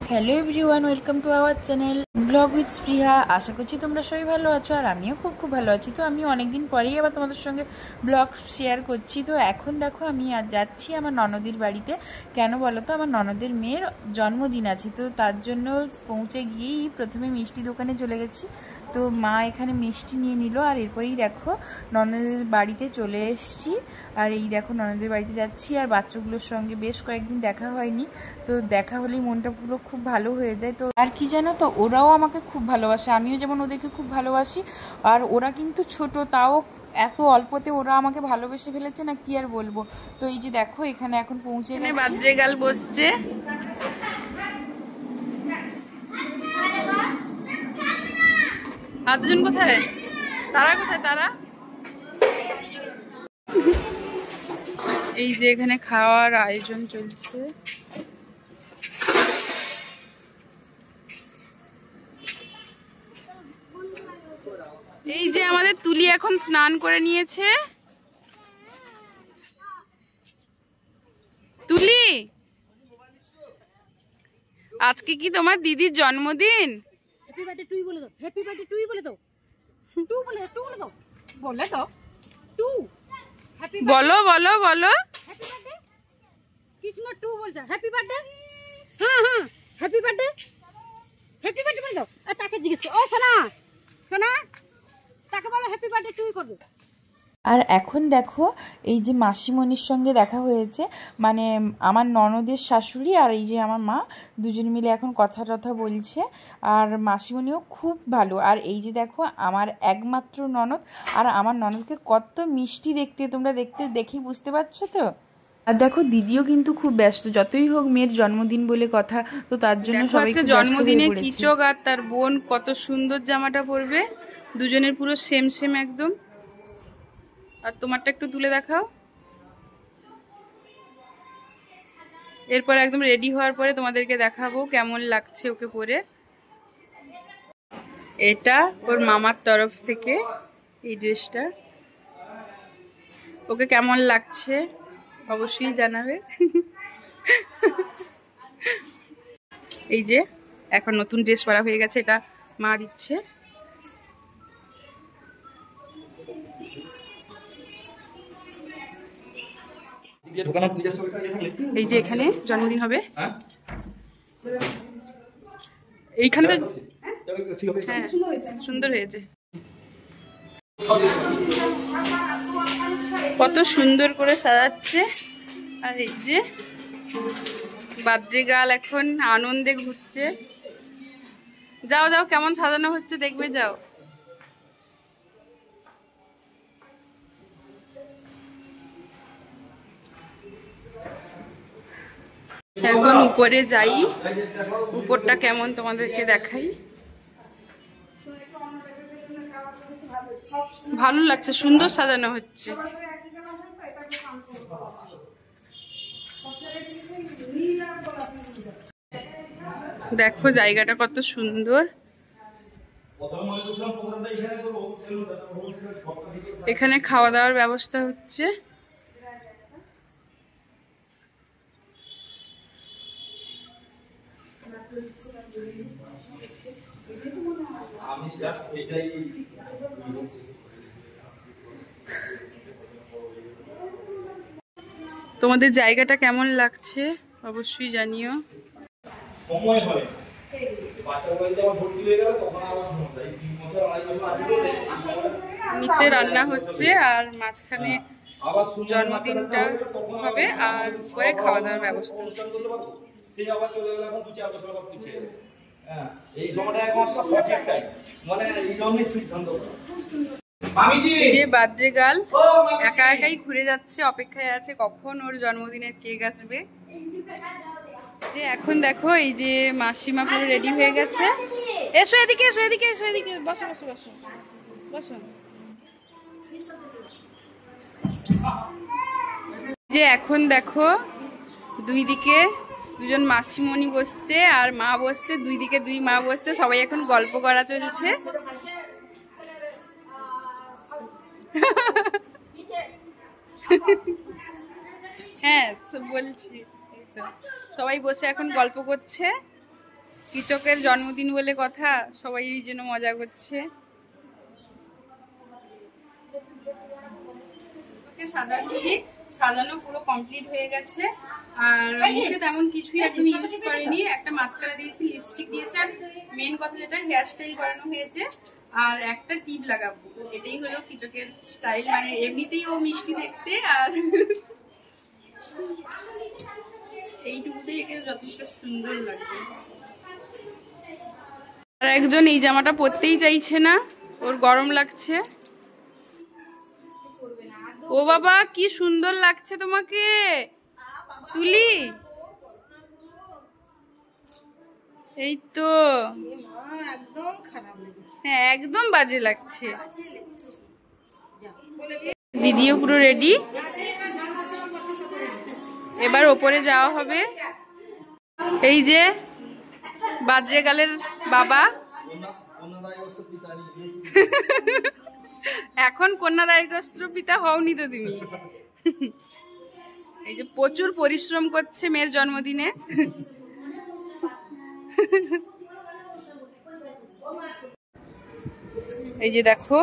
Hello everyone, welcome to our channel blog with স্পৃহা। আশা করছি তোমরা সবাই ভালো আছো, আর আমিও খুব ভালো আছি। তো আমি অনেকদিন পরেই আবার তোমাদের সঙ্গে ব্লগ শেয়ার করছি। তো এখন দেখো আমি যাচ্ছি আমার ননদের বাড়িতে। কেন বলো তো, আমার ননদের মেয়ের জন্মদিন আছে, তো তার জন্য পৌঁছে গিয়েই প্রথমে মিষ্টি দোকানে চলে গেছি। তো মা এখানে মিষ্টি নিয়ে নিল, আর এরপরেই দেখো ননদের বাড়িতে চলে এসেছি। আর এই দেখো ননদের বাড়িতে যাচ্ছি, আর বাচ্চাগুলোর সঙ্গে বেশ কয়েকদিন দেখা হয়নি, তো দেখা হলেই মনটা পুরো খুব ভালো হয়ে যায়। তো আর কি জানো তো, ওরাও আমাকে খুব ভালোবাসে, আমিও যেমন ওদেরকে খুব ভালোবাসি। আর ওরা কিন্তু ছোট, তাও এত অল্পতে ওরা আমাকে ভালোবেসে ফেলেছে না, কি আর বলবো। তো এই যে দেখো এখানে এখন পৌঁছে গেছে। বাদ্রেগাল বসছে, আর দুজন কোথায়? তারা কোথায়? তারা এই যে এখানে খাওয়ার আয়োজন চলছে। এই যে আমাদের তুলি এখন স্নান করে নিয়েছে। তুলি, আজকে কি তোমার দিদির জন্মদিন? হ্যাপি বার্থডে টু বলে দাও, হ্যাপি বার্থডে টু বলে দাও, টু বলে দাও, টু বলে দাও, বলে দাও টু। হ্যাপি বলো বলো বলো, হ্যাপি বার্থডে কৃষ্ণ টু বলে দাও, হ্যাপি বার্থডে। হ্যাঁ হ্যাপি বার্থডে, হ্যাপি বার্থডে বলে দাও। আর তাকে জিজ্ঞেস করো, ও সোনা সোনা, তাকে বলো হ্যাপি বার্থডে টু করবে। আর এখন দেখো এই যে মাসিমণির সঙ্গে দেখা হয়েছে, মানে আমার ননদের শাশুড়ি আর এই যে আমার মা, দুজন মিলে এখন কথা টথা বলছে। আর মাসিমণিও খুব ভালো। আর এই যে দেখো আমার একমাত্র ননদ, আর আমার ননদকে কত মিষ্টি দেখতে, তোমরা দেখেই বুঝতে পারছো তো। আর দেখো দিদিও কিন্তু খুব ব্যস্ত, যতই হোক মেয়ের জন্মদিন বলে কথা, তো তার জন্য সবাইকে জন্মদিনে কিচক আর তার বোন কত সুন্দর জামাটা পরবে, দুজনের পুরো সেম সেম একদম। আর তোমারটা একটু তুলে দেখাও। এরপর একদম রেডি হওয়ার পরে তোমাদেরকে দেখাবো কেমন লাগছে ওকে পরে। এটা ওর মামার তরফ থেকে এই ড্রেসটা, ওকে কেমন লাগছে অবশ্যই জানাবে। এই যে এখন নতুন ড্রেস পরা হয়ে গেছে, এটা মা দিচ্ছে। এই যে এখানে জন্মদিন হবে, এইখানে তো হ্যাঁ সুন্দর হয়েছে, কত সুন্দর করে সাজাচ্ছে। আর এই যে বাদ্রেগাল এখন আনন্দে ঘুরছে। যাও যাও, কেমন সাজানো হচ্ছে দেখবে, যাও। এখন উপরে যাই, উপরটা কেমন তোমাদেরকে দেখাই। ভালো লাগছে, সুন্দর সাজানো হচ্ছে। দেখো জায়গাটা কত সুন্দর। এখানে খাওয়া দাওয়ার ব্যবস্থা হচ্ছে। তোমাদের জায়গাটা কেমন লাগছে অবশ্যই জানিও। নিচে রান্না হচ্ছে, আর মাঝখানে জন্মদিনটা হবে, আর উপরে খাওয়া দাওয়ার ব্যবস্থা হচ্ছে। এই যে বাদ্রেগাল একা একাই ঘুরে যাচ্ছে, অপেক্ষায় আছে কখন ওর জন্মদিনের কেক আসবে। যে এখন দেখো এই যে মাসিমা পুরো রেডি হয়ে গেছে। এসো এদিকে, এসো এদিকে, এসো এদিকে, বসো বসো বসো বসো। যে এখন দেখো দুই দিকে দুজন মাসিমণি বসছে আর মা বসছে, দুই দিকে দুই মা বসছে, সবাই এখন গল্প করা চলছে। হ্যাঁ বলছি, সবাই বসে এখন গল্প করছে, কিচকের জন্মদিন বলে কথা, সবাই এই জন্য মজা করছে। ওকে সাজাচ্ছি, সাজানো পুরো কমপ্লিট হয়ে গেছে। আর মুখে তেমন কিছুই এখন ইউজ করিনি, একটা মাস্কারা দিয়েছি, লিপস্টিক দিয়েছি, আর মেন কথা যেটা হেয়ার স্টাইল করানো হয়েছে, আর একটা টিপ লাগাবো। এটাই হলো কিচকের স্টাইল, মানে এমনিতেই ও মিষ্টি দেখতে, আর এইটুকুতেই একে যথেষ্ট সুন্দর লাগবে। আর একজন এই জামাটা পরতেই চাইছে না, ওর গরম লাগছে। ও বাবা কি সুন্দর লাগছে তোমাকে, তুলি। এই তো হ্যাঁ একদম বাজে লাগছে। দিদিও পুরো রেডি, এবার ওপরে যাওয়া হবে। এই যে বাজরেগালের বাবা, এখন কন্যাদায়গ্রস্ত পিতা হওনি তো তুমি। এই যে প্রচুর পরিশ্রম করছে মেয়ের জন্মদিনে। এই যে দেখো,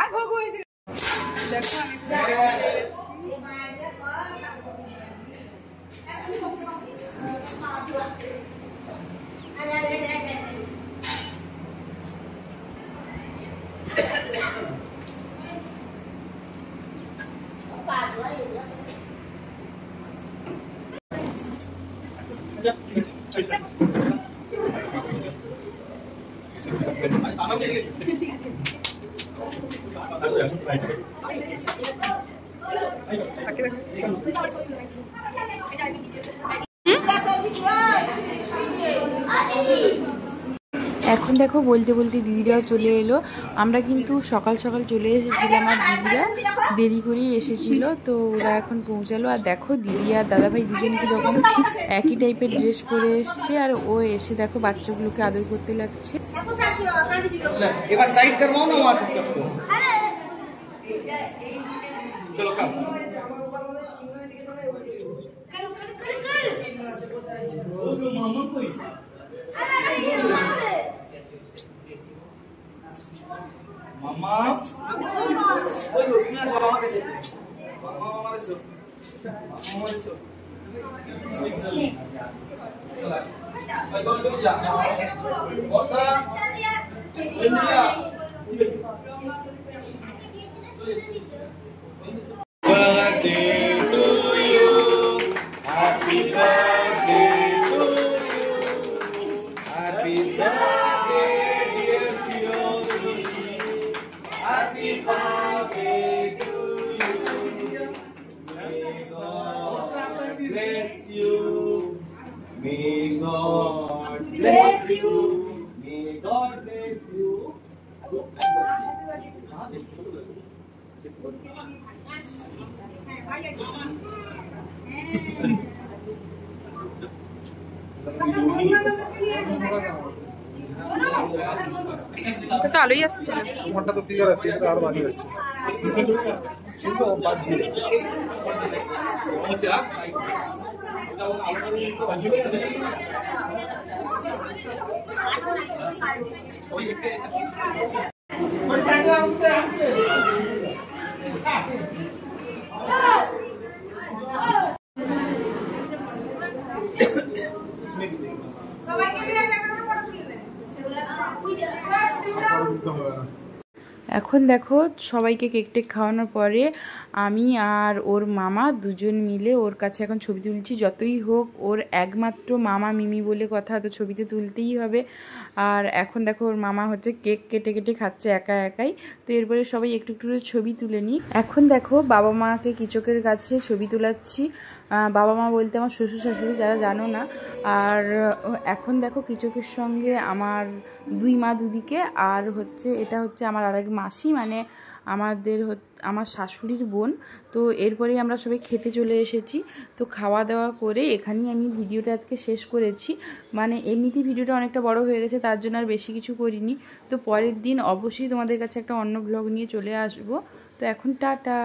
দেখো এখন দেখো বলতে বলতে দিদিরাও চলে এলো। আমরা কিন্তু সকাল সকাল চলে এসেছিলাম, আর দিদিরা দেরি করেই এসেছিল, তো ওরা এখন পৌঁছালো। আর দেখো দিদি আর দাদাভাই দুজন কি রকম একই টাইপের ড্রেস পরে এসছে, আর ও এসে দেখো বাচ্চাগুলোকে আদর করতে লাগছে। Mama, oye, mira, se va a meter. Mama, eso. Mama, eso. Ay, ¿dónde ya? Osa. India. Birthday to you. Happy birthday to you. Happy birthday, dear Fiona. Happy birthday to you. May God bless you. May God bless you. May God bless you. তো আলোই আসছে না, ঘন্টা তো clear আছে, এটা আরো বাকি আছে। ছোট বাজি এখন দেখো সবাইকে কেক টেক খাওয়ানোর পরে আমি আর ওর মামা দুজন মিলে ওর কাছে এখন ছবি তুলছি। যতই হোক ওর একমাত্র মামা মিমি বলে কথা, তো ছবি তো তুলতেই হবে। আর এখন দেখো ওর মামা হচ্ছে কেক কেটে কেটে খাচ্ছে একা একাই, তো এরপরে সবাই একটু একটু ছবি তুলে নিই। এখন দেখো বাবা মাকে কিচকের কাছে ছবি তোলাচ্ছি। বাবা মা বলতে আমার শ্বশুর শাশুড়ি, যারা জানো না। আর এখন দেখো কিচকের সঙ্গে আমার 2 মা দুদিকে, আর হচ্ছে এটা হচ্ছে আমার আরেক মাসি, মানে আমার শাশুড়ির বোন। তো এরপরেই আমরা সবাই খেতে চলে এসেছি। তো খাওয়া দাওয়া করে এখানেই আমি ভিডিওটা আজকে শেষ করেছি। মানে এমনিতেই ভিডিওটা অনেকটা বড় হয়ে গেছে, তার জন্য আর বেশি কিছু করিনি। তো পরের দিন অবশ্যই তোমাদের কাছে একটা অন্য ব্লগ নিয়ে চলে আসবো। তো এখন টাটা।